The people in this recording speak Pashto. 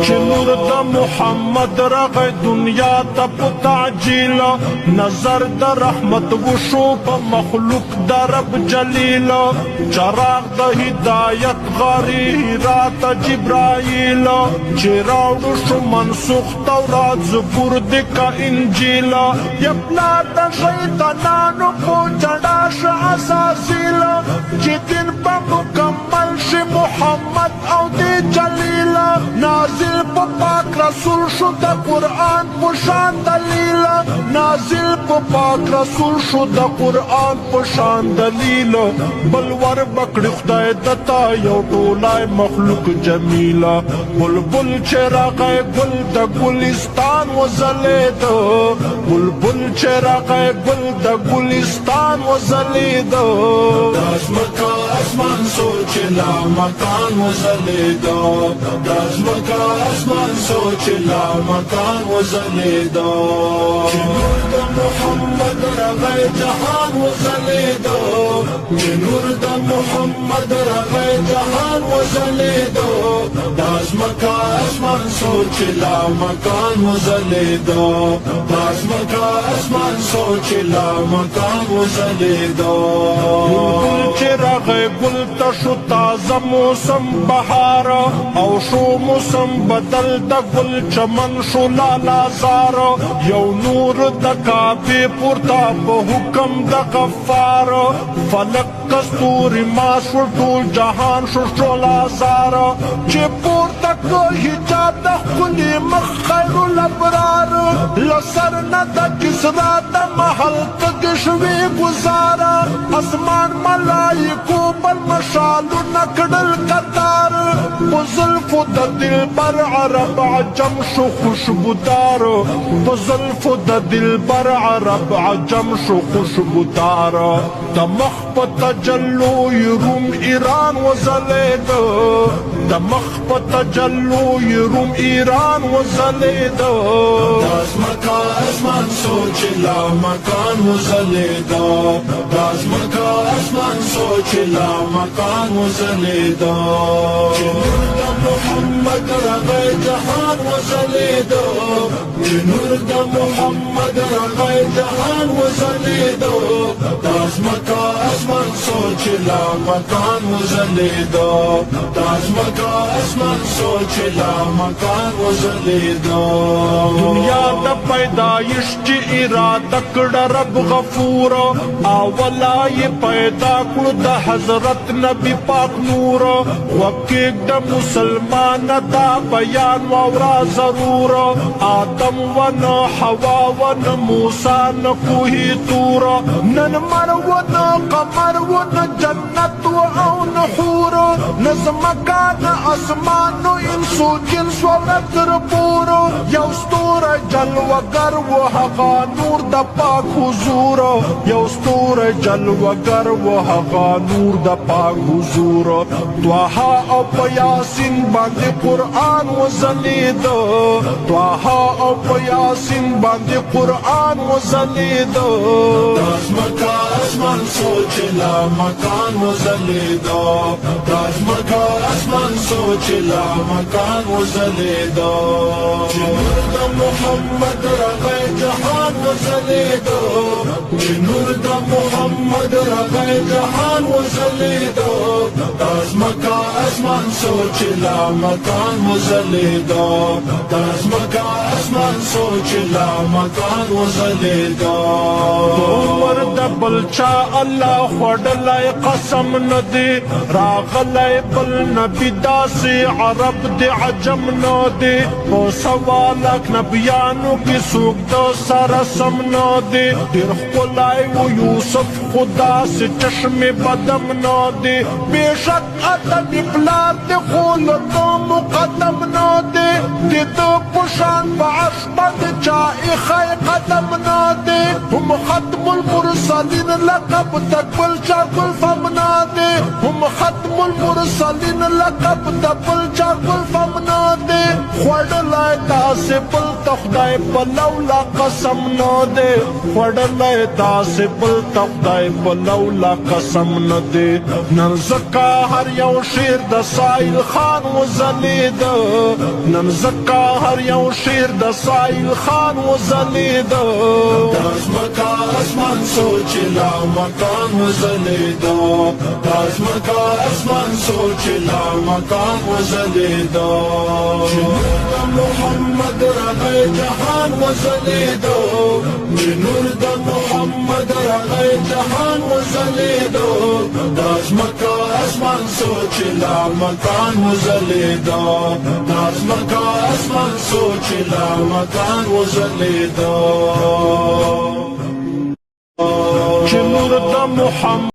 نور د محمد رغی دنیا ته په تعجیل نظر د رحمت وشو په مخلوق د رب جلیل چراغ د هدایت غاری رات جبرائیل چې راوړو شو منسوخ تورات زبور دکا انجیل یپلا د شیطانانو په جڑا ش اساسیل چې دین په مکمل شي محمد او دی جلیل نازل په پاک رسول شو د قرآن په شان دلیل نازل په پاک رسول شو د قرآن په شان دلیل بل ور بکړي خدای دتا یو ټولای مخلوق جمیلا بلبل چې راغی ګل د ګلستان وزلید بلبل چې راغی ګل د ګلستان وزلید داس مکا اسمان سوچ لا مکان وزلید داس مکا اسمان سوچ لا مکان وزلید نور د محمد رغی جهان وزلید نور د محمد رغی جهان وزلید داس مکا اسمان سوچ لا مکان وزلید داس مکا اسمان سوچ لا مکان وزلید بلبل چې راغی ګل ته شو تازه موسم بهار او شو موسم بدل د ګل چمن شو لالا زار یو نور د کعبې پورته په حکم د غفار فلک کستوري ما شو ټول جهان شو شولا زار چې پورته کو حجاب د ښکلي مخ خیر الابرار لسر نه د کسرا د محل تګ شوې ګزاره اسمان ملائکو بل مشالونه کړل قطار په زلفو د دلبر عرب عجم شو خوشبودار په زلفو د دلبر عرب عجم شو خوشبودار د مخ په تجلو روم ایران وزلید د مخ په تجلو روم ایران وزلید داس مکا اسمان سوچ لا مکان وزلید داس مکا اسمان سوچ لا مکان وزلید نور د محمد رغی جهان وزلید نور د محمد رغی جهان وزلید داس مکا اسمان سوچ لا مکان وزلید داس مکا اسمان سوچ لا مکان وزلید دنیا د پیدایش چې اراده کړه رب غفور اولا یې پیدا کړو د حضرت نبی پاک نور وکیک د مسلمان دا بیان واورا ضرور آدم و نه حوا و نه موسی نه کوهی تور نن مر و نه قمر و نه جنت و او نه حور نه زمکا نه اسمان و انسو جنس و تر پور یو ستوری جلوگر و هغه نور د پاک حضور یو ستوری جلوگر و هغه نور د پاک حضور طه او په یاسین باندې قرآن وزلید طه او په یاسین باندې قرآن وزلید داس مکا اسمان سوچ لا مکان وزلید داس مکا اسمان سوچ لا مکان وزلید نور د محمد رغی جهان وزلید نور د محمد رغی جهان وزلید داس مکا اسمان سوچ لا مکان وزلید داس مکا اسمان سوچ لا مکان وزلید عمر د بلچا الله خوړلای قسم ندی راغلای بل نبی داسې عرب د عجم ندی په سوالک نبیانو کې څوک د سره سم ندی ډېر ښکلی و یوسف خدا سے چشم بدم ندی بېشک ادبي پلار د خو له ده مقدم ندی د ده په شان په عرش باندې چا ایښی قدم ندی هم ختم المرسلین لقب تقبل چا ګل فم ندی هم ختم المرسلین لقب تقبل چا ګل فم ندی خوړلی داسې بل خدای په لولا قسم نه دی وړلای داسې بل ته خدای په لولا قسم نه دی نن ځکه هر یو شیر د سایل خان وځلید نن ځکه هر یو شیر د سایل خان وځلید داس مکا اسمان سوچ لا مکان وځلید داس مکا اسمان سوچ لا مکان وځلید محمد رغی جهان وځلیدو نور د محمد رغی جهان وځلیدو داس مکا اسمان سوچ لا مکان وځلیدو داس مکا اسمان سوچ لا مکان وځلیدو چې نور د محمد